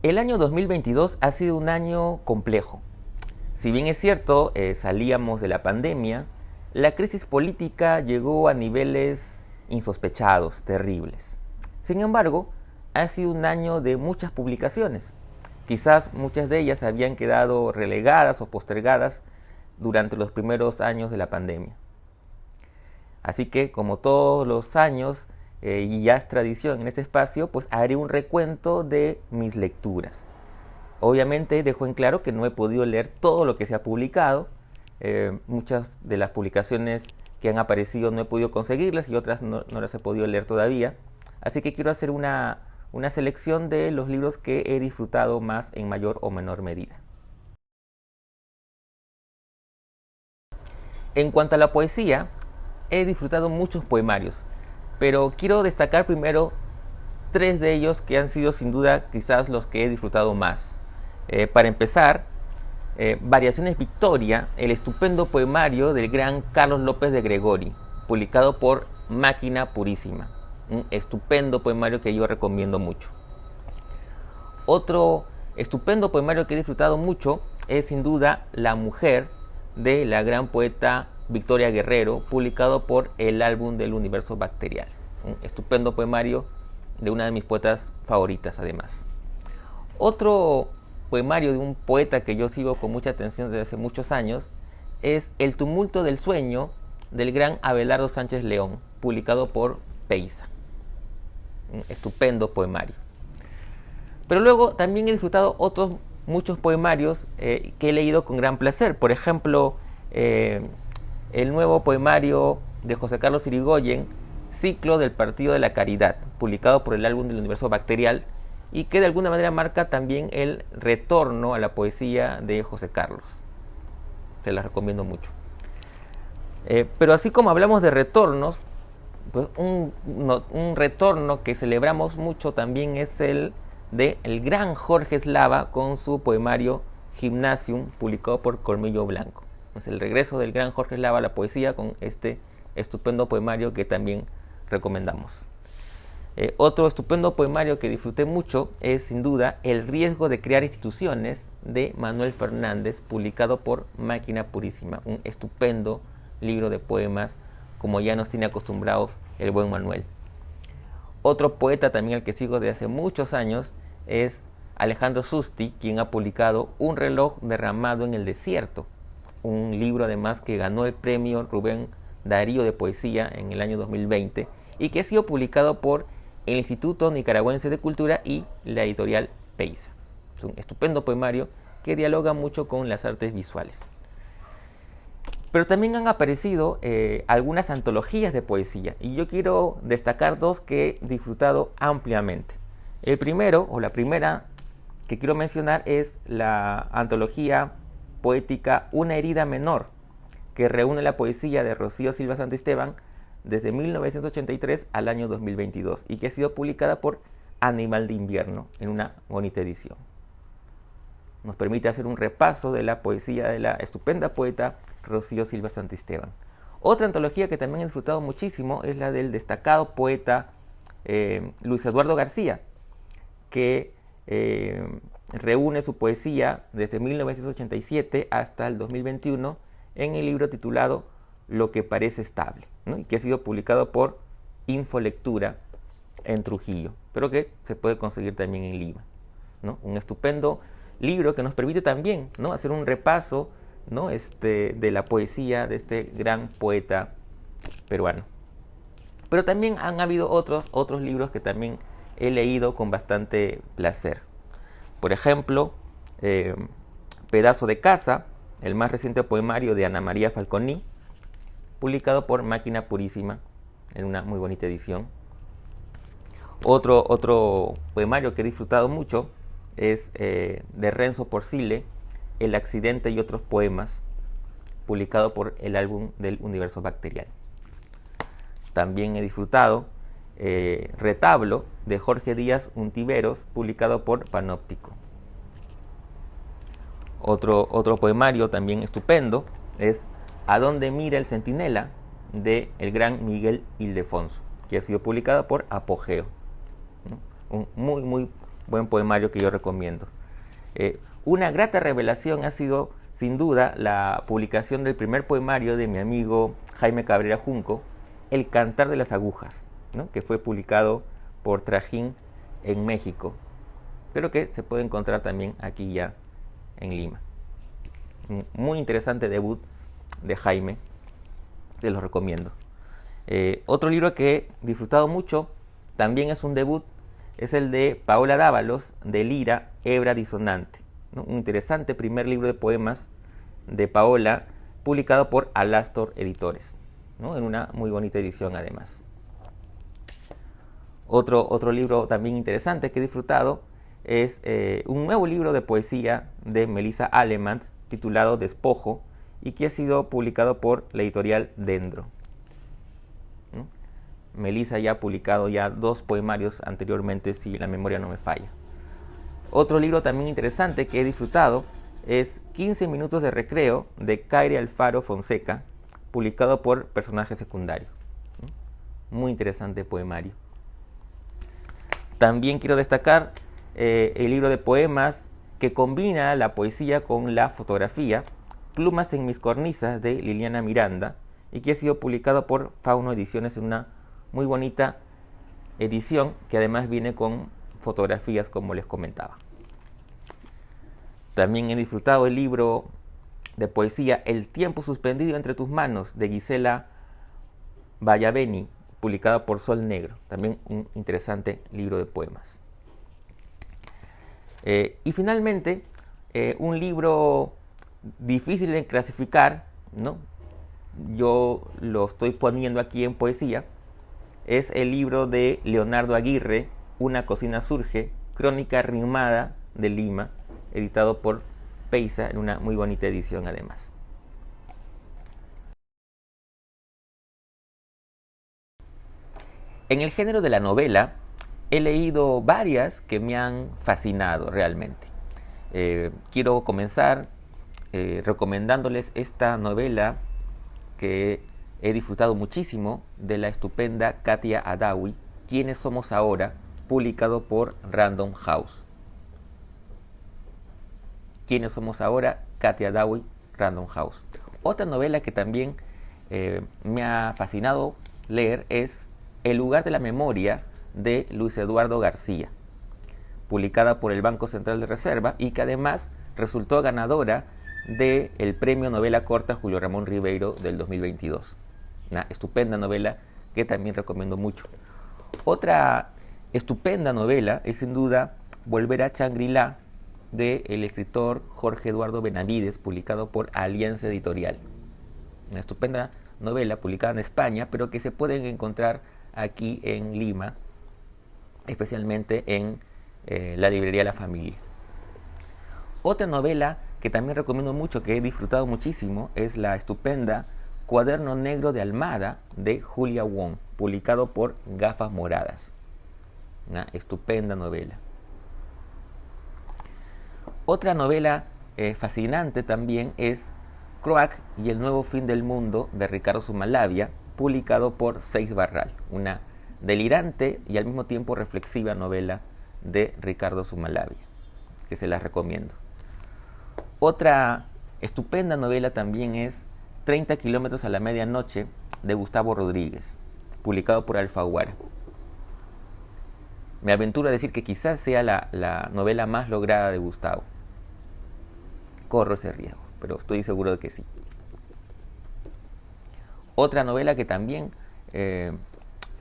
El año 2022 ha sido un año complejo. Si bien es cierto, salíamos de la pandemia, la crisis política llegó a niveles insospechados, terribles. Sin embargo, ha sido un año de muchas publicaciones. Quizás muchas de ellas habían quedado relegadas o postergadas durante los primeros años de la pandemia. Así que, como todos los años, y ya es tradición en este espacio, pues haré un recuento de mis lecturas. Obviamente dejo en claro que no he podido leer todo lo que se ha publicado. Muchas de las publicaciones que han aparecido no he podido conseguirlas y otras no las he podido leer todavía. Así que quiero hacer una selección de los libros que he disfrutado más en mayor o menor medida. En cuanto a la poesía, he disfrutado muchos poemarios, pero quiero destacar primero tres de ellos que han sido sin duda quizás los que he disfrutado más. Para empezar, Variaciones Victoria, el estupendo poemario del gran Carlos López de Gregori, publicado por Máquina Purísima. Un estupendo poemario que yo recomiendo mucho. Otro estupendo poemario que he disfrutado mucho es sin duda La Mujer, de la gran poeta Victoria Guerrero, publicado por El Álbum del Universo Bacterial. Un estupendo poemario de una de mis poetas favoritas, además. Otro poemario de un poeta que yo sigo con mucha atención desde hace muchos años es El tumulto del sueño, del gran Abelardo Sánchez León, publicado por Peiza. Un estupendo poemario. Pero luego también he disfrutado otros muchos poemarios que he leído con gran placer. Por ejemplo, el nuevo poemario de José Carlos Irigoyen, Ciclo del Partido de la Caridad, publicado por El Álbum del Universo Bacterial, y que de alguna manera marca también el retorno a la poesía de José Carlos. Te la recomiendo mucho. Pero así como hablamos de retornos, pues un retorno que celebramos mucho también es el de el gran Jorge Eslava con su poemario Gymnasium, publicado por Colmillo Blanco. Es el regreso del gran Jorge Eslava a la poesía con este estupendo poemario que también recomendamos. Otro estupendo poemario que disfruté mucho es sin duda El riesgo de crear instituciones, de Manuel Fernández, publicado por Máquina Purísima. Un estupendo libro de poemas, como ya nos tiene acostumbrados el buen Manuel. Otro poeta también al que sigo desde hace muchos años es Alejandro Susti, quien ha publicado Un reloj derramado en el desierto, un libro además que ganó el premio Rubén Darío de Poesía en el año 2020 y que ha sido publicado por el Instituto Nicaragüense de Cultura y la editorial Peiza. Es un estupendo poemario que dialoga mucho con las artes visuales. Pero también han aparecido algunas antologías de poesía y yo quiero destacar dos que he disfrutado ampliamente. El primero, o la primera que quiero mencionar, es la antología poética Una herida menor, que reúne la poesía de Rocío Silva Santisteban desde 1983 al año 2022 y que ha sido publicada por Animal de Invierno en una bonita edición. Nos permite hacer un repaso de la poesía de la estupenda poeta Rocío Silva Santisteban. Otra antología que también he disfrutado muchísimo es la del destacado poeta Luis Eduardo García, que reúne su poesía desde 1987 hasta el 2021 en el libro titulado Lo que parece estable, ¿no? Y que ha sido publicado por Infolectura en Trujillo, pero que se puede conseguir también en Lima, ¿no? Un estupendo libro que nos permite también, ¿no?, hacer un repaso, ¿no?, de la poesía de este gran poeta peruano. Pero también han habido otros libros que también he leído con bastante placer. Por ejemplo, Pedazo de Casa, el más reciente poemario de Ana María Falconi, publicado por Máquina Purísima en una muy bonita edición. Otro poemario que he disfrutado mucho es de Renzo Porzile, El accidente y otros poemas, publicado por El Álbum del Universo Bacterial. También he disfrutado Retablo, de Jorge Díaz Untiveros, publicado por Panóptico. Otro poemario también estupendo es A dónde mira el centinela, de el gran Miguel Ildefonso, que ha sido publicado por Apogeo, ¿no? Un muy buen poemario que yo recomiendo. Una grata revelación ha sido, sin duda, la publicación del primer poemario de mi amigo Jaime Cabrera Junco, El Cantar de las Agujas, ¿no? Que fue publicado por Trajín en México, pero que se puede encontrar también aquí ya en Lima. Un muy interesante debut de Jaime, se los recomiendo. Otro libro que he disfrutado mucho, también es un debut, es el de Paola Dávalos, de Lira, Hebra Disonante, ¿no? Un interesante primer libro de poemas de Paola, publicado por Alastor Editores, ¿no? En una muy bonita edición además. Otro libro también interesante que he disfrutado es un nuevo libro de poesía de Melissa Alemant, titulado Despojo, y que ha sido publicado por la editorial Dendro. Melissa ya ha publicado ya 2 poemarios anteriormente, si la memoria no me falla. Otro libro también interesante que he disfrutado es 15 minutos de recreo, de Caire Alfaro Fonseca, publicado por Personaje Secundario. Muy interesante poemario. También quiero destacar el libro de poemas que combina la poesía con la fotografía, Plumas en mis cornisas, de Liliana Miranda, y que ha sido publicado por Fauno Ediciones en una muy bonita edición, que además viene con fotografías, como les comentaba. También he disfrutado el libro de poesía El tiempo suspendido entre tus manos, de Gisela Vallaveni, publicado por Sol Negro. También un interesante libro de poemas. Y finalmente, un libro difícil de clasificar, ¿no? Yo lo estoy poniendo aquí en poesía. Es el libro de Leonardo Aguirre, Una cocina surge, crónica rimada de Lima, editado por Peisa, en una muy bonita edición además. En el género de la novela, he leído varias que me han fascinado realmente. Quiero comenzar recomendándoles esta novela que he disfrutado muchísimo, de la estupenda Katia Adawi, ¿Quiénes somos ahora?, publicado por Random House. ¿Quiénes somos ahora?, Katia Adawi, Random House. Otra novela que también me ha fascinado leer es El lugar de la memoria, de Luis Eduardo García, publicada por el Banco Central de Reserva, y que además resultó ganadora del Premio Novela Corta Julio Ramón Ribeiro del 2022. Una estupenda novela que también recomiendo mucho. Otra estupenda novela es sin duda Volver a Shangri-La, del escritor Jorge Eduardo Benavides, publicado por Alianza Editorial. Una estupenda novela publicada en España, pero que se pueden encontrar aquí en Lima, especialmente en la librería La Familia. Otra novela que también recomiendo mucho, que he disfrutado muchísimo, es la estupenda Cuaderno Negro de Almada, de Julia Wong, publicado por Gafas Moradas. Una estupenda novela. Otra novela fascinante también es Croac y el nuevo fin del mundo, de Ricardo Zumalabia, publicado por Seix Barral. Una delirante y al mismo tiempo reflexiva novela de Ricardo Zumalabia, que se las recomiendo. Otra estupenda novela también es 30 kilómetros a la medianoche, de Gustavo Rodríguez, publicado por Alfaguara. Me aventuro a decir que quizás sea la novela más lograda de Gustavo. Corro ese riesgo, pero estoy seguro de que sí. Otra novela que también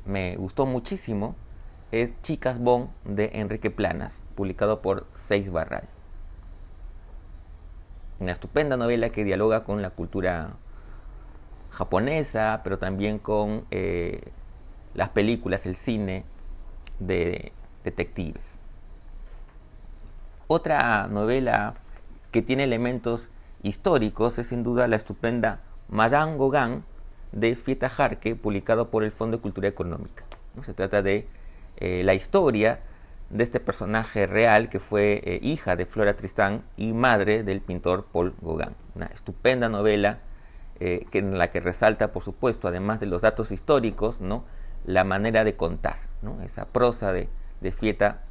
me gustó muchísimo es Chicas Bon, de Enrique Planas, publicado por Seix Barral. Una estupenda novela que dialoga con la cultura japonesa, pero también con las películas, el cine de detectives. Otra novela que tiene elementos históricos es sin duda la estupenda Madame Gauguin, de Fieta Jarque, publicado por el Fondo de Cultura Económica. Se trata de la historia de este personaje real que fue hija de Flora Tristán y madre del pintor Paul Gauguin. Una estupenda novela en la que resalta, por supuesto, además de los datos históricos, ¿no?, la manera de contar, ¿no?, esa prosa de Fieta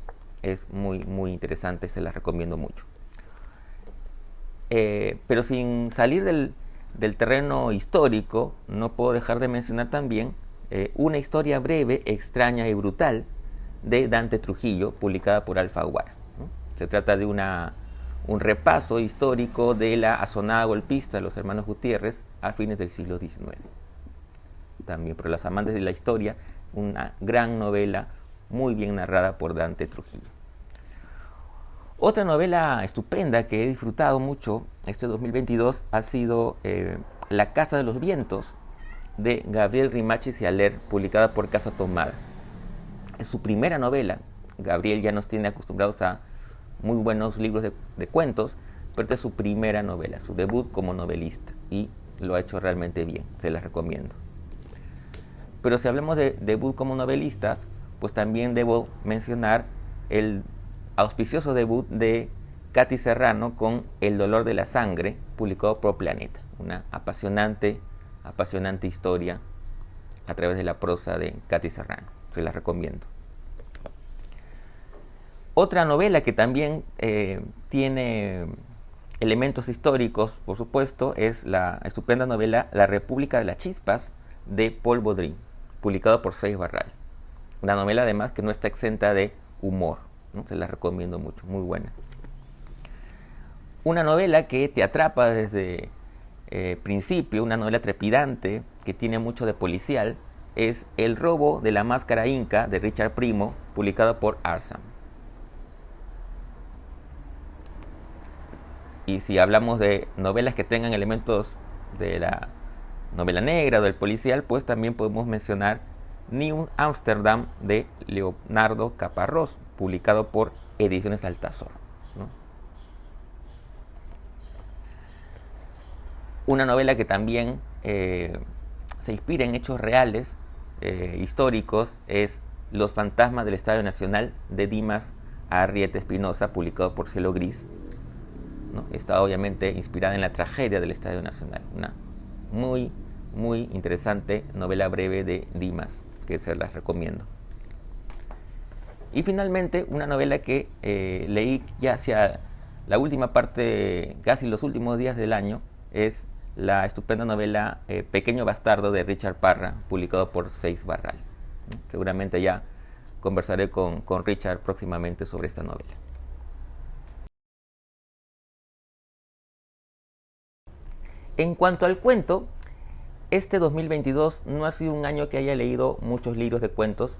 Es muy interesante, se las recomiendo mucho. Pero sin salir del terreno histórico, no puedo dejar de mencionar también Una historia breve, extraña y brutal, de Dante Trujillo, publicada por Alfaguara, ¿no? Se trata de un repaso histórico de la asonada golpista de los hermanos Gutiérrez a fines del siglo XIX. También, para los amantes de la historia, una gran novela muy bien narrada por Dante Trujillo. Otra novela estupenda que he disfrutado mucho este 2022 ha sido La Casa de los Vientos, de Gabriel Rimachi Aller, publicada por Casa Tomada. Es su primera novela. Gabriel ya nos tiene acostumbrados a muy buenos libros de cuentos, pero esta es su primera novela, su debut como novelista, y lo ha hecho realmente bien, se las recomiendo. Pero si hablamos de debut como novelistas, pues también debo mencionar el auspicioso debut de Katy Serrano con El dolor de la sangre, publicado por Planeta. Una apasionante historia a través de la prosa de Katy Serrano. Se la recomiendo. Otra novela que también tiene elementos históricos, por supuesto, es la estupenda novela La República de las Chispas, de Paul Baudry, publicado por Seix Barral. Una novela además que no está exenta de humor, ¿no? Se la recomiendo mucho, muy buena. Una novela que te atrapa desde principio, una novela trepidante que tiene mucho de policial, es El robo de la máscara inca, de Richard Primo, publicado por Arsam. Y si hablamos de novelas que tengan elementos de la novela negra o del policial, pues también podemos mencionar New Amsterdam, de Leonardo Caparrós, publicado por Ediciones Altazor, ¿no? Una novela que también se inspira en hechos reales, históricos, es Los fantasmas del Estadio Nacional, de Dimas Arrieta Espinosa, publicado por Cielo Gris, ¿no? Está obviamente inspirada en la tragedia del Estadio Nacional. Una muy interesante novela breve de Dimas, que se las recomiendo. Y finalmente, una novela que leí ya hacia la última parte, casi los últimos días del año, es la estupenda novela Pequeño Bastardo, de Richard Parra, publicado por Seix Barral. Seguramente ya conversaré con Richard próximamente sobre esta novela. En cuanto al cuento, este 2022 no ha sido un año que haya leído muchos libros de cuentos,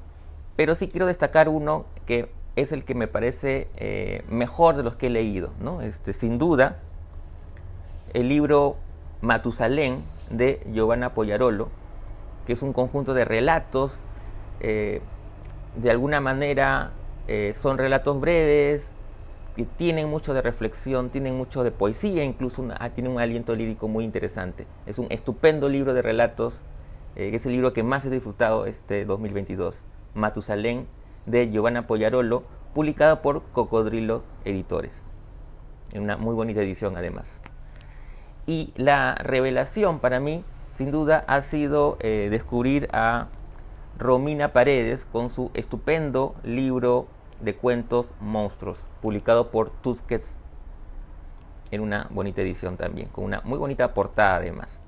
pero sí quiero destacar uno que es el que me parece mejor de los que he leído, ¿no? Sin duda, el libro Matusalén, de Giovanna Pogliarolo, que es un conjunto de relatos, de alguna manera son relatos breves, que tienen mucho de reflexión, tienen mucho de poesía, incluso tiene un aliento lírico muy interesante. Es un estupendo libro de relatos, que es el libro que más he disfrutado este 2022. Matusalén, de Giovanna Pogliarolo, publicado por Cocodrilo Editores. En una muy bonita edición además. Y la revelación para mí, sin duda, ha sido descubrir a Romina Paredes con su estupendo libro de cuentos Monstruos, publicado por Tusquets, en una bonita edición también, con una muy bonita portada además.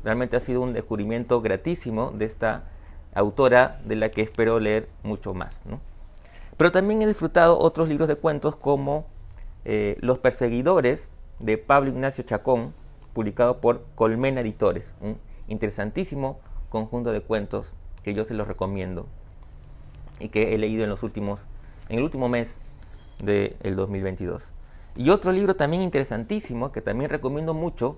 Realmente ha sido un descubrimiento gratísimo de esta autora, de la que espero leer mucho más, ¿no? Pero también he disfrutado otros libros de cuentos como Los Perseguidores, de Pablo Ignacio Chacón, publicado por Colmena Editores. Un interesantísimo conjunto de cuentos que yo se los recomiendo y que he leído en el último mes del 2022. Y otro libro también interesantísimo que también recomiendo mucho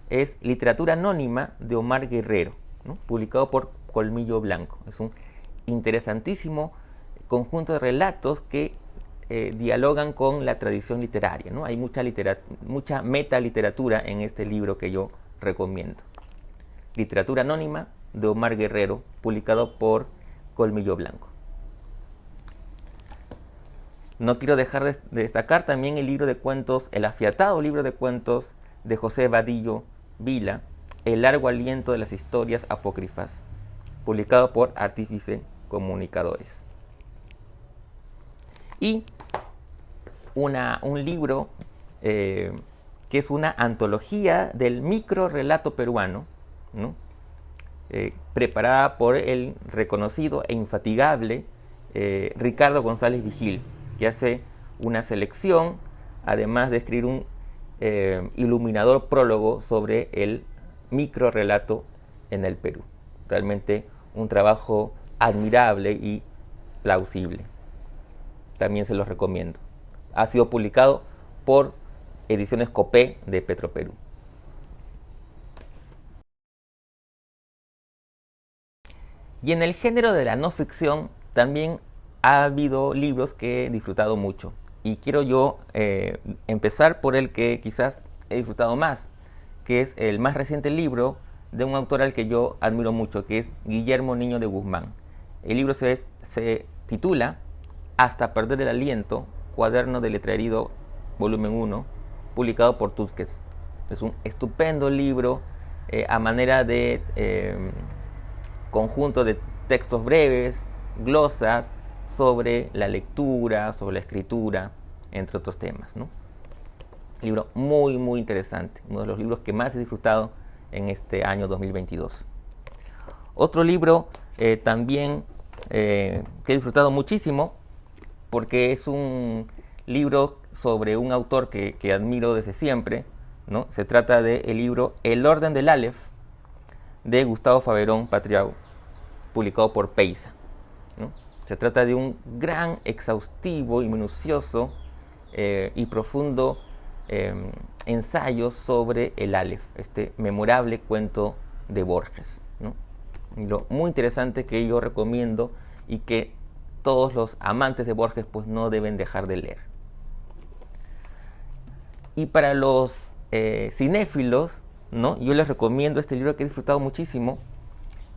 es Literatura Anónima, de Omar Guerrero, ¿no? Publicado por Colmillo Blanco. Es un interesantísimo conjunto de relatos que dialogan con la tradición literaria, ¿no? Hay mucha metaliteratura en este libro que yo recomiendo. Literatura Anónima, de Omar Guerrero, publicado por Colmillo Blanco. No quiero dejar de destacar también el libro de cuentos, el afiatado libro de cuentos de José Vadillo Vila, El largo aliento de las historias apócrifas, publicado por Artífice Comunicadores. Y un libro que es una antología del microrrelato peruano, ¿no? Preparada por el reconocido e infatigable Ricardo González Vigil, que hace una selección, además de escribir un iluminador prólogo sobre el microrrelato en el Perú. Realmente un trabajo admirable y plausible. También se los recomiendo. Ha sido publicado por Ediciones Copé de Petroperú. Y en el género de la no ficción también ha habido libros que he disfrutado mucho. Y quiero yo empezar por el que quizás he disfrutado más, que es el más reciente libro de un autor al que yo admiro mucho, que es Guillermo Niño de Guzmán. El libro se titula Hasta perder el aliento, Cuaderno de Letra Herido, volumen 1, publicado por Tusquets. Es un estupendo libro a manera de conjunto de textos breves, glosas sobre la lectura, sobre la escritura, entre otros temas, ¿no? Libro muy, muy interesante, uno de los libros que más he disfrutado en este año 2022. Otro libro también que he disfrutado muchísimo, porque es un libro sobre un autor que admiro desde siempre, ¿no? Se trata del libro El orden del Aleph, de Gustavo Faverón Patriau, publicado por Peysa, ¿no? Se trata de un gran, exhaustivo y minucioso y profundo ensayo sobre el Aleph, este memorable cuento de Borges, ¿no? Un libro muy interesante que yo recomiendo y que todos los amantes de Borges pues no deben dejar de leer. Y para los cinéfilos, ¿no? Yo les recomiendo este libro que he disfrutado muchísimo,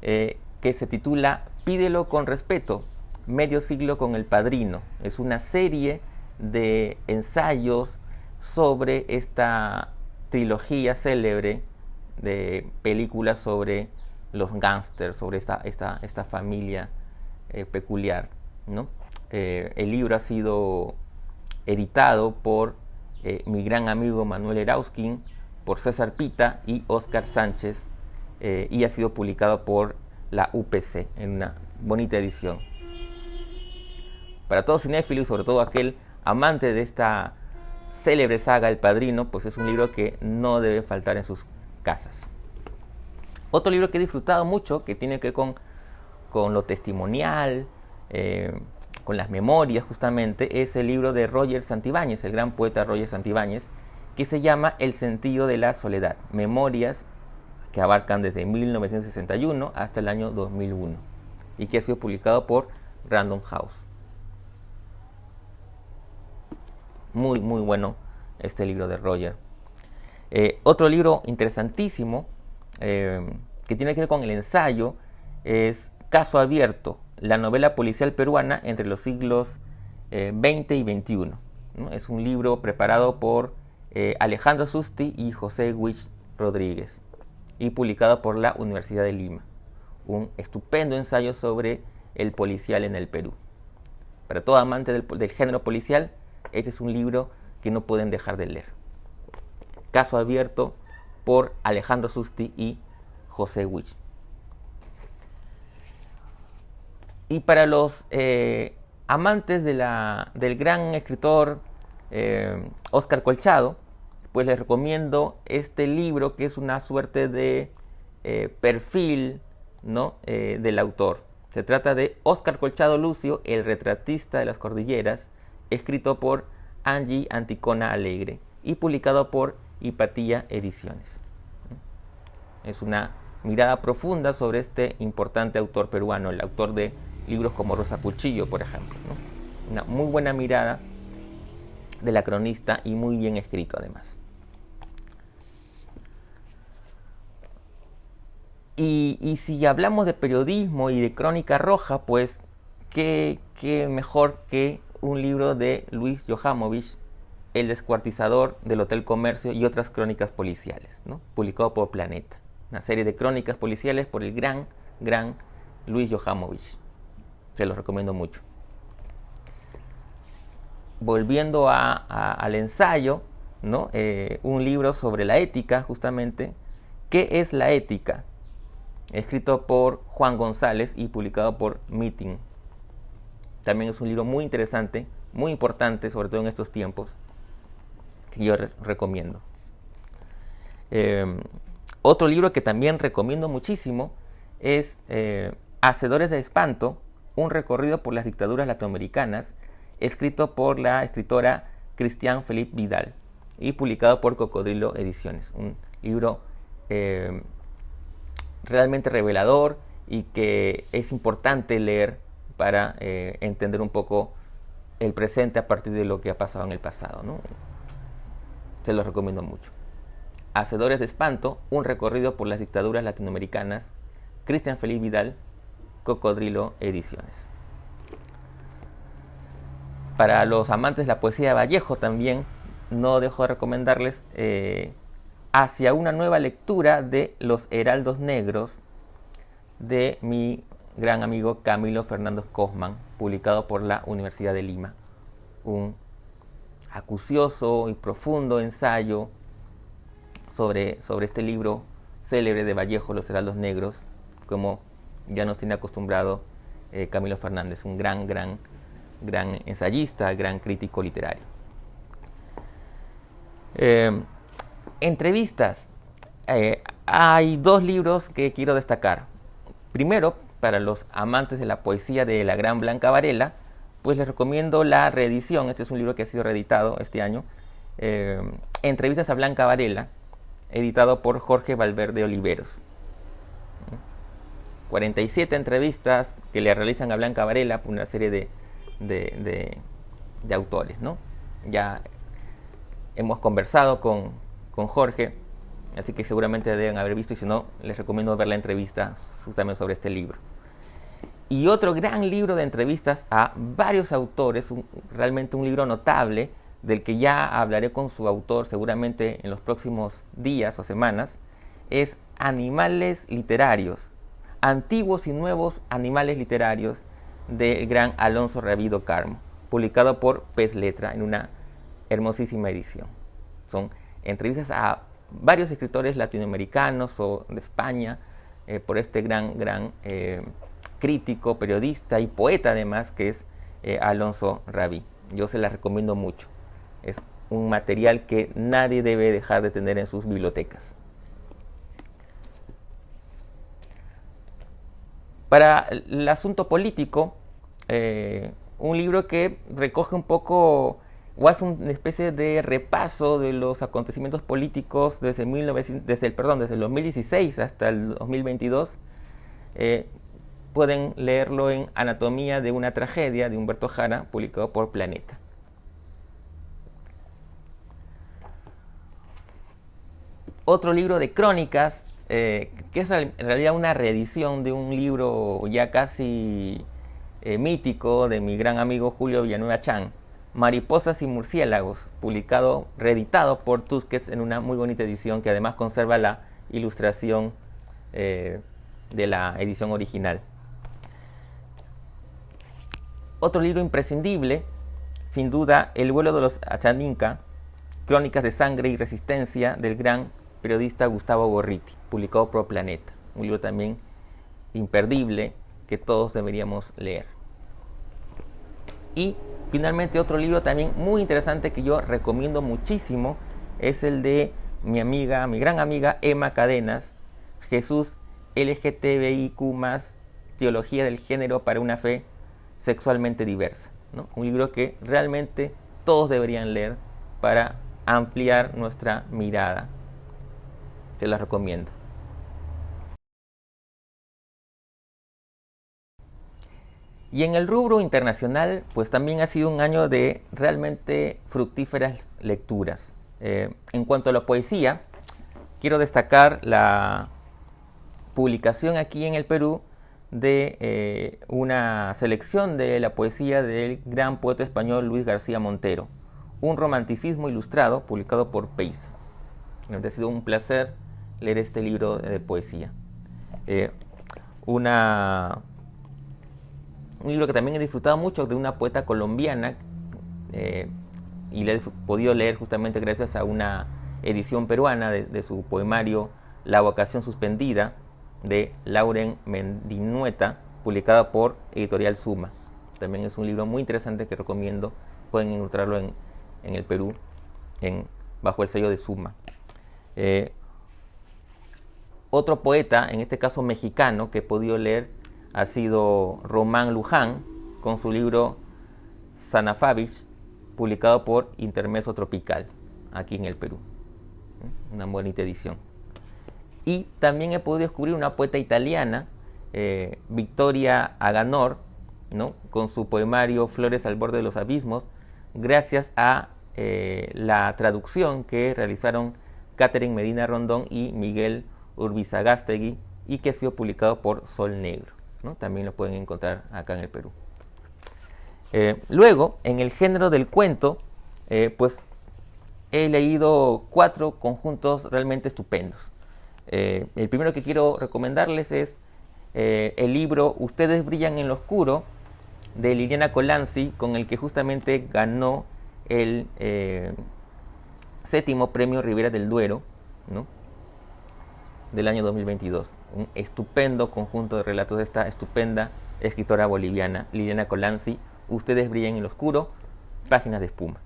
que se titula Pídelo con respeto, medio siglo con el Padrino. Es una serie de ensayos sobre esta trilogía célebre de películas sobre los gángsters, sobre esta familia peculiar, ¿no? El libro ha sido editado por mi gran amigo Manuel Erauskin, por César Pita y Óscar Sánchez, y ha sido publicado por la UPC en una bonita edición. Para todo cinéfilo y sobre todo aquel amante de esta célebre saga El Padrino, pues es un libro que no debe faltar en sus casas. Otro libro que he disfrutado mucho, que tiene que ver con lo testimonial, con las memorias justamente, es el libro de Roger Santibáñez, el gran poeta Roger Santibáñez, que se llama El sentido de la soledad, memorias que abarcan desde 1961 hasta el año 2001 y que ha sido publicado por Random House. Muy, muy bueno este libro de Roger. Otro libro interesantísimo que tiene que ver con el ensayo es Caso Abierto, la novela policial peruana entre los siglos XX y XXI, ¿no? Es un libro preparado por Alejandro Susti y José Huich Rodríguez y publicado por la Universidad de Lima. Un estupendo ensayo sobre el policial en el Perú. Para todo amante del género policial, este es un libro que no pueden dejar de leer. Caso Abierto por Alejandro Susti y José Huich. Y para los amantes del gran escritor Óscar Colchado, pues les recomiendo este libro que es una suerte de perfil, ¿no? Del autor. Se trata de Óscar Colchado Lucio, el retratista de las cordilleras, escrito por Angie Anticona Alegre y publicado por Hipatía Ediciones. Es una mirada profunda sobre este importante autor peruano, el autor de libros como Rosa Cuchillo, por ejemplo, ¿no? Una muy buena mirada de la cronista y muy bien escrito además. Y si hablamos de periodismo y de crónica roja, pues qué mejor que un libro de Luis Johamovich, El descuartizador del Hotel Comercio y otras crónicas policiales, ¿no? Publicado por Planeta. Una serie de crónicas policiales por el gran Luis Johamovich. Se los recomiendo mucho. volviendo al ensayo, ¿no? Un libro sobre la ética, justamente. ¿Qué es la ética? Escrito por Juan González y publicado por Meeting. También es un libro muy interesante, muy importante, sobre todo en estos tiempos, que yo recomiendo. Otro libro que también recomiendo muchísimo es Hacedores de Espanto, un recorrido por las dictaduras latinoamericanas, escrito por la escritora Cristian Felipe Vidal y publicado por Cocodrilo Ediciones. Un libro realmente revelador y que es importante leer para entender un poco el presente a partir de lo que ha pasado en el pasado, ¿no? Se los recomiendo mucho. Hacedores de Espanto, un recorrido por las dictaduras latinoamericanas, Cristian Felipe Vidal, Cocodrilo Ediciones. Para los amantes de la poesía de Vallejo también no dejo de recomendarles Hacia una nueva lectura de Los Heraldos Negros de mi gran amigo Camilo Fernández Cosman, publicado por la Universidad de Lima. Un acucioso y profundo ensayo sobre este libro célebre de Vallejo, Los Heraldos Negros, como ya nos tiene acostumbrado Camilo Fernández, un gran ensayista, gran crítico literario. Entrevistas. Hay dos libros que quiero destacar. Primero, para los amantes de la poesía de la gran Blanca Varela, pues les recomiendo la reedición. Este es un libro que ha sido reeditado este año. Entrevistas a Blanca Varela, editado por Jorge Valverde Oliveros. 47 entrevistas que le realizan a Blanca Varela por una serie de autores, ¿no? Ya hemos conversado con Jorge, así que seguramente deben haber visto, y si no, les recomiendo ver la entrevista justamente sobre este libro. Y otro gran libro de entrevistas a varios autores, realmente un libro notable, del que ya hablaré con su autor seguramente en los próximos días o semanas, es Animales Literarios, Antiguos y Nuevos Animales Literarios, del gran Alonso Rabí do Carmo, publicado por Pez Letra en una hermosísima edición. Son entrevistas a varios escritores latinoamericanos o de España, por este gran crítico, periodista y poeta además, que es Alonso Rabí. Yo se las recomiendo mucho. Es un material que nadie debe dejar de tener en sus bibliotecas. Para el asunto político, un libro que recoge un poco o hace una especie de repaso de los acontecimientos políticos desde el 2016 hasta el 2022. Pueden leerlo en Anatomía de una tragedia de Humberto Jara, publicado por Planeta. Otro libro de crónicas, que es en realidad una reedición de un libro ya casi mítico de mi gran amigo Julio Villanueva Chan, Mariposas y Murciélagos, reeditado por Tusquets en una muy bonita edición que además conserva la ilustración de la edición original. Otro libro imprescindible, sin duda, El vuelo de los Achaninca, Crónicas de Sangre y Resistencia, del gran periodista Gustavo Gorriti, publicado por Planeta. Un libro también imperdible que todos deberíamos leer. Y finalmente otro libro también muy interesante que yo recomiendo muchísimo es el de mi gran amiga Emma Cadenas, Jesús LGTBIQ+, Teología del Género para una Fe Sexualmente Diversa, ¿no? Un libro que realmente todos deberían leer para ampliar nuestra mirada. Te lo recomiendo. Y en el rubro internacional, pues también ha sido un año de realmente fructíferas lecturas. En cuanto a la poesía, quiero destacar la publicación aquí en el Perú de una selección de la poesía del gran poeta español Luis García Montero, Un romanticismo ilustrado, publicado por Peiza. Me ha sido un placer leer este libro de poesía. Un libro que también he disfrutado mucho, de una poeta colombiana y le he podido leer justamente gracias a una edición peruana de su poemario La vocación suspendida, de Lauren Mendinueta, publicada por Editorial Suma. También es un libro muy interesante que recomiendo. Pueden encontrarlo en el Perú, bajo el sello de Suma. Otro poeta, en este caso mexicano, que he podido leer ha sido Román Luján, con su libro Sanafavich, publicado por Intermezzo Tropical, aquí en el Perú. Una bonita edición. Y también he podido descubrir una poeta italiana, Vittoria Aganor, ¿no?, con su poemario Flores al borde de los abismos, gracias a la traducción que realizaron Catherine Medina Rondón y Miguel Urbizagástegui, y que ha sido publicado por Sol Negro, ¿no? También lo pueden encontrar acá en el Perú. Luego, en el género del cuento, pues he leído 4 conjuntos realmente estupendos. El primero que quiero recomendarles es el libro Ustedes brillan en lo oscuro, de Liliana Colanzi, con el que justamente ganó el 7º premio Ribera del Duero, ¿no?, del año 2022. Un estupendo conjunto de relatos de esta estupenda escritora boliviana, Liliana Colanzi. Ustedes brillan en lo oscuro, Páginas de espuma.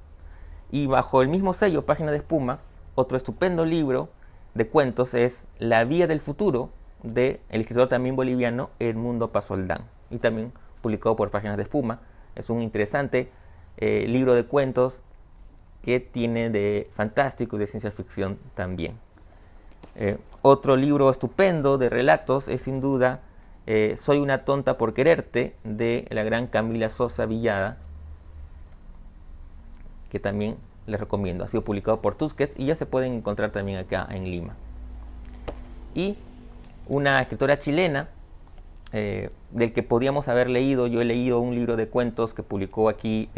Y bajo el mismo sello, Páginas de espuma, otro estupendo libro de cuentos es La vía del futuro, del escritor también boliviano Edmundo Pasoldán, y también publicado por Páginas de espuma. Es un interesante libro de cuentos que tiene de fantástico y de ciencia ficción también. Otro libro estupendo de relatos es sin duda Soy una tonta por quererte, de la gran Camila Sosa Villada, que también les recomiendo. Ha sido publicado por Tusquets y ya se pueden encontrar también acá en Lima. Y una escritora chilena, del que podíamos haber leído, yo he leído un libro de cuentos que publicó aquí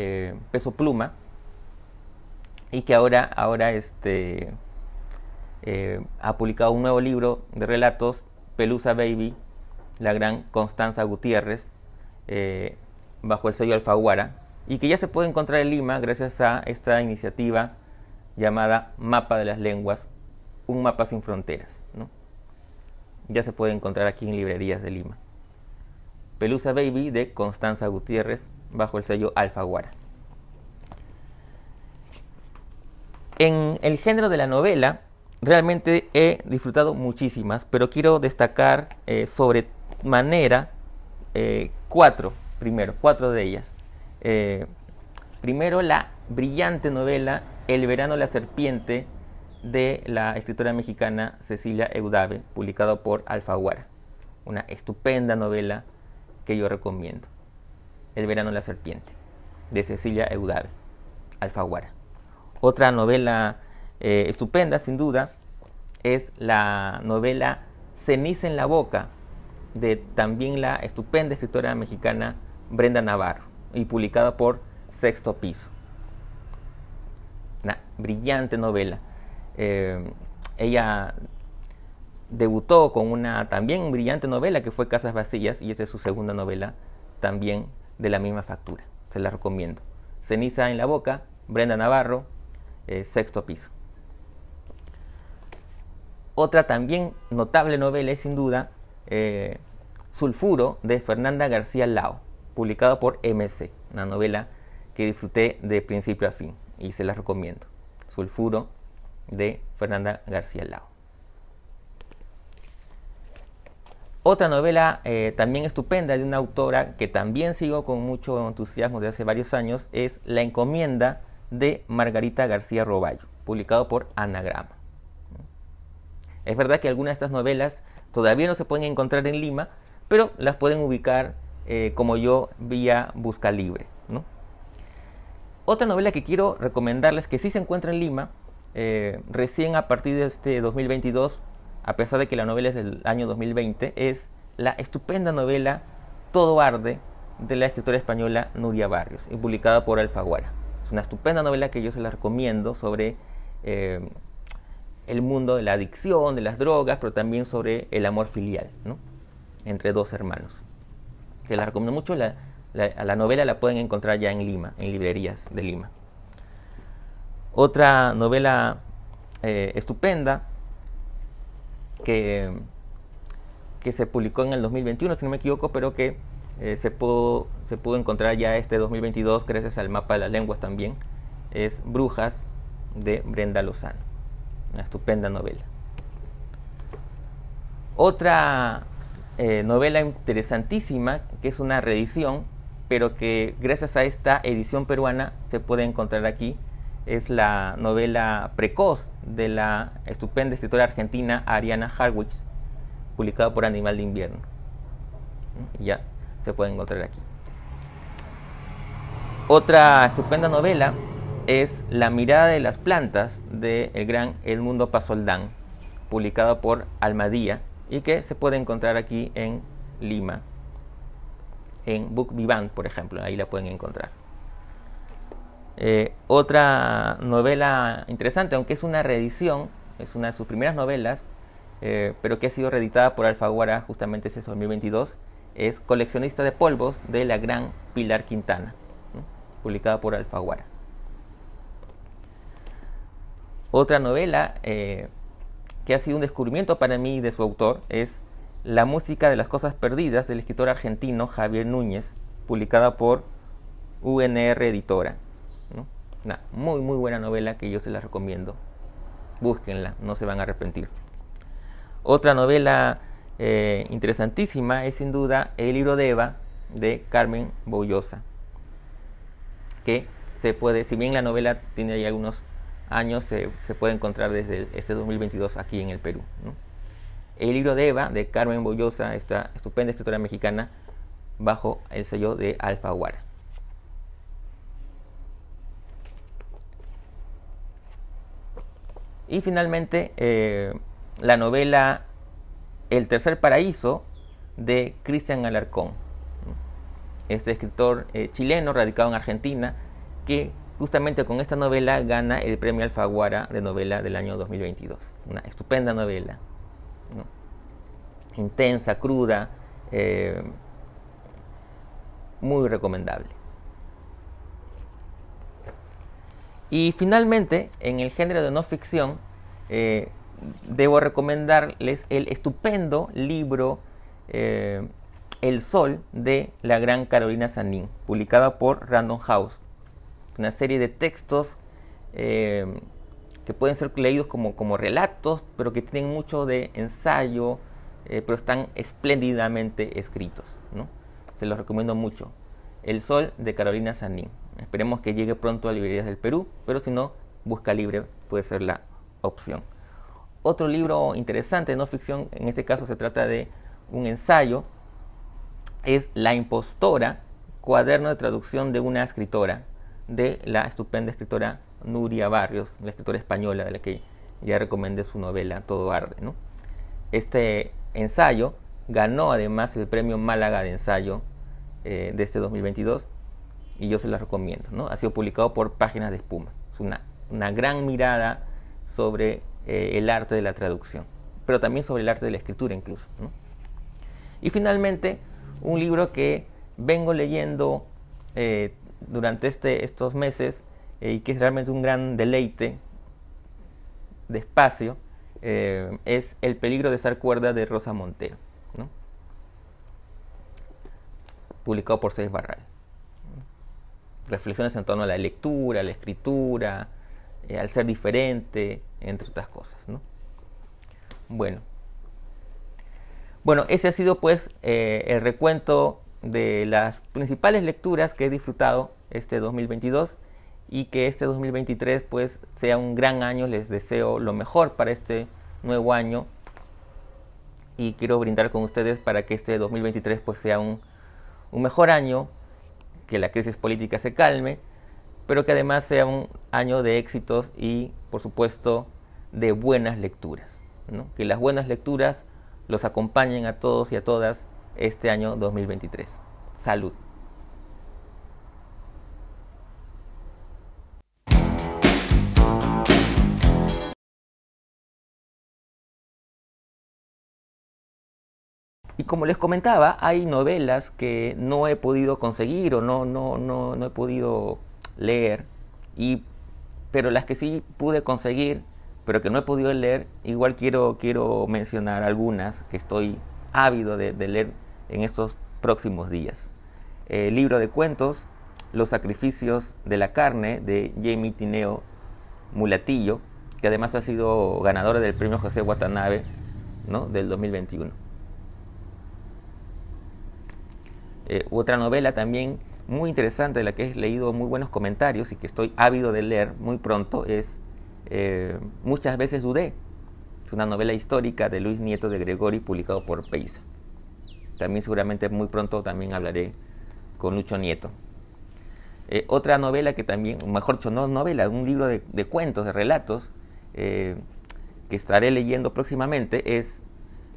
Peso Pluma, y que ahora ha publicado un nuevo libro de relatos, Pelusa Baby, la gran Constanza Gutiérrez, bajo el sello Alfaguara, y que ya se puede encontrar en Lima gracias a esta iniciativa llamada Mapa de las Lenguas, un mapa sin fronteras, ¿no? Ya se puede encontrar aquí en librerías de Lima. Pelusa Baby, de Constanza Gutiérrez, bajo el sello Alfaguara. En el género de la novela, realmente he disfrutado muchísimas, pero quiero destacar sobremanera 4 de ellas. Primero, la brillante novela El verano la serpiente, de la escritora mexicana Cecilia Eudave, publicado por Alfaguara. Una estupenda novela que yo recomiendo. El verano la serpiente, de Cecilia Eudave, Alfaguara. Otra novela estupenda, sin duda, es la novela Ceniza en la boca, de también la estupenda escritora mexicana Brenda Navarro, y publicada por Sexto Piso. Una brillante novela. Ella debutó con una también brillante novela que fue Casas Vacías, y esta es su segunda novela también de la misma factura. Se la recomiendo. Ceniza en la boca, Brenda Navarro, Sexto Piso. Otra también notable novela es sin duda Sulfuro, de Fernanda García Lao, publicado por MC. Una novela que disfruté de principio a fin y se la recomiendo. Sulfuro, de Fernanda García Lao. Otra novela también estupenda, de una autora que también sigo con mucho entusiasmo desde hace varios años, es La encomienda, de Margarita García Roballo, publicado por Anagrama. Es verdad que algunas de estas novelas todavía no se pueden encontrar en Lima, pero las pueden ubicar como yo vía Busca Libre, ¿no? Otra novela que quiero recomendarles, que sí se encuentra en Lima, recién a partir de este 2022, a pesar de que la novela es del año 2020, es la estupenda novela Todo arde, de la escritora española Nuria Barrios, y publicada por Alfaguara. Es una estupenda novela que yo se la recomiendo, sobre el mundo de la adicción, de las drogas, pero también sobre el amor filial, ¿no?, entre dos hermanos. Se la recomiendo mucho. La novela la pueden encontrar ya en Lima, en librerías de Lima. Otra novela estupenda que se publicó en el 2021, si no me equivoco, pero que se pudo encontrar ya este 2022 gracias al mapa de las lenguas también, es Brujas, de Brenda Lozano. Una estupenda novela. Otra novela interesantísima, que es una reedición, pero que gracias a esta edición peruana se puede encontrar aquí, es la novela Precoz de la estupenda escritora argentina Ariana Harwitz, publicada por Animal de Invierno. Y ya se puede encontrar aquí. Otra estupenda novela es La mirada de las plantas, de el gran Edmundo Pasoldán, publicada por Almadía, y que se puede encontrar aquí en Lima, en Book Vivant, por ejemplo, ahí la pueden encontrar. Otra novela interesante, aunque es una reedición, es una de sus primeras novelas, pero que ha sido reeditada por Alfaguara justamente ese 2022, es Coleccionista de polvos, de la gran Pilar Quintana, ¿no? Publicada por Alfaguara. Otra novela que ha sido un descubrimiento para mí de su autor es La música de las cosas perdidas, del escritor argentino Javier Núñez, publicada por UNR Editora, ¿no? Una muy buena novela que yo se la recomiendo. Búsquenla, no se van a arrepentir. Otra novela interesantísima es sin duda El libro de Eva, de Carmen Boullosa, que se puede, si bien la novela tiene ahí algunos años, se puede encontrar desde este 2022 aquí en el Perú, ¿no? El libro de Eva, de Carmen Boullosa, esta estupenda escritora mexicana, bajo el sello de Alfaguara. Y finalmente la novela El tercer paraíso, de Cristian Alarcón, este escritor chileno radicado en Argentina, que justamente con esta novela gana el premio Alfaguara de novela del año 2022. Una estupenda novela, ¿no? Intensa, cruda, muy recomendable. Y finalmente, en el género de no ficción, debo recomendarles el estupendo libro El Sol, de la gran Carolina Sanín, publicada por Random House. Una serie de textos que pueden ser leídos como relatos, pero que tienen mucho de ensayo, pero están espléndidamente escritos, ¿no? Se los recomiendo mucho. El Sol, de Carolina Sanín. Esperemos que llegue pronto a librerías del Perú, pero si no, Busca Libre puede ser la opción. Otro libro interesante de no ficción, en este caso se trata de un ensayo, es La impostora, cuaderno de traducción de una escritora, de la estupenda escritora Nuria Barrios, la escritora española de la que ya recomendé su novela Todo Arde, ¿no? Este ensayo ganó además el premio Málaga de ensayo de este 2022, y yo se las recomiendo, ¿no? Ha sido publicado por Páginas de Espuma. Es una gran mirada sobre el arte de la traducción, pero también sobre el arte de la escritura incluso, ¿no? Y finalmente, un libro que vengo leyendo durante estos meses y que es realmente un gran deleite, despacio, es El peligro de ser cuerda, de Rosa Montero, ¿no? Publicado por Cés Barral. Reflexiones en torno a la lectura, a la escritura, al ser diferente, entre otras cosas, ¿no? Bueno, ese ha sido pues el recuento de las principales lecturas que he disfrutado este 2022, y que este 2023 pues sea un gran año. Les deseo lo mejor para este nuevo año, y quiero brindar con ustedes para que este 2023 pues sea un mejor año, que la crisis política se calme, pero que además sea un año de éxitos y, por supuesto, de buenas lecturas, ¿no? Que las buenas lecturas los acompañen a todos y a todas este año 2023. Salud. Y como les comentaba, hay novelas que no he podido conseguir o no he podido leer, pero las que sí pude conseguir, pero que no he podido leer, igual quiero mencionar algunas que estoy ávido de leer en estos próximos días. El libro de cuentos, Los sacrificios de la carne, de Jamie Tineo Mulatillo, que además ha sido ganadora del premio José Watanabe, ¿no?, del 2021. Otra novela también muy interesante, de la que he leído muy buenos comentarios y que estoy ávido de leer muy pronto, es Muchas veces dudé. Es una novela histórica de Luis Nieto de Gregori, publicado por Peiza. También seguramente muy pronto también hablaré con Lucho Nieto. Otra novela que también, mejor dicho, no novela, un libro de cuentos, de relatos, que estaré leyendo próximamente, es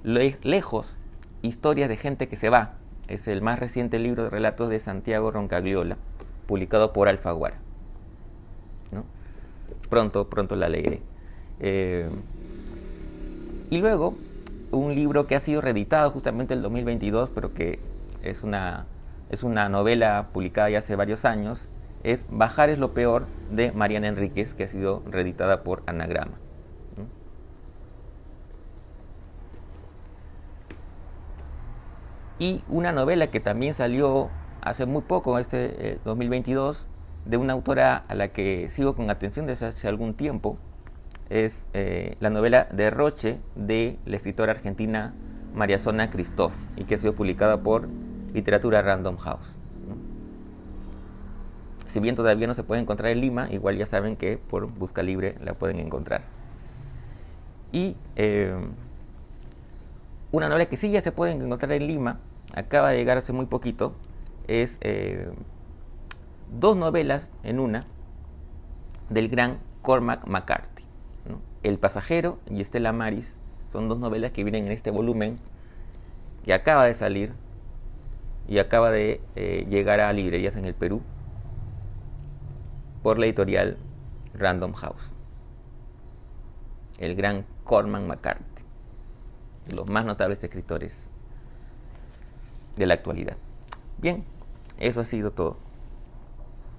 Lejos, historias de gente que se va. Es el más reciente libro de relatos de Santiago Roncagliola, publicado por Alfaguara, ¿no? Pronto la leeré. Y luego, un libro que ha sido reeditado justamente en el 2022, pero que es una novela publicada ya hace varios años, es Bajar es lo peor, de Mariana Enríquez, que ha sido reeditada por Anagrama. Y una novela que también salió hace muy poco, 2022, de una autora a la que sigo con atención desde hace algún tiempo, es la novela Derroche, de la escritora argentina María Zona Christoph, y que ha sido publicada por Literatura Random House, ¿no? Si bien todavía no se puede encontrar en Lima, igual ya saben que por Busca Libre la pueden encontrar. Y una novela que sí ya se puede encontrar en Lima, acaba de llegar hace muy poquito, es dos novelas en una, del gran Cormac McCarthy, ¿no? El pasajero y Estela Maris son dos novelas que vienen en este volumen que acaba de salir y acaba de llegar a librerías en el Perú por la editorial Random House. El gran Cormac McCarthy, los más notables escritores de la actualidad. Bien, eso ha sido todo.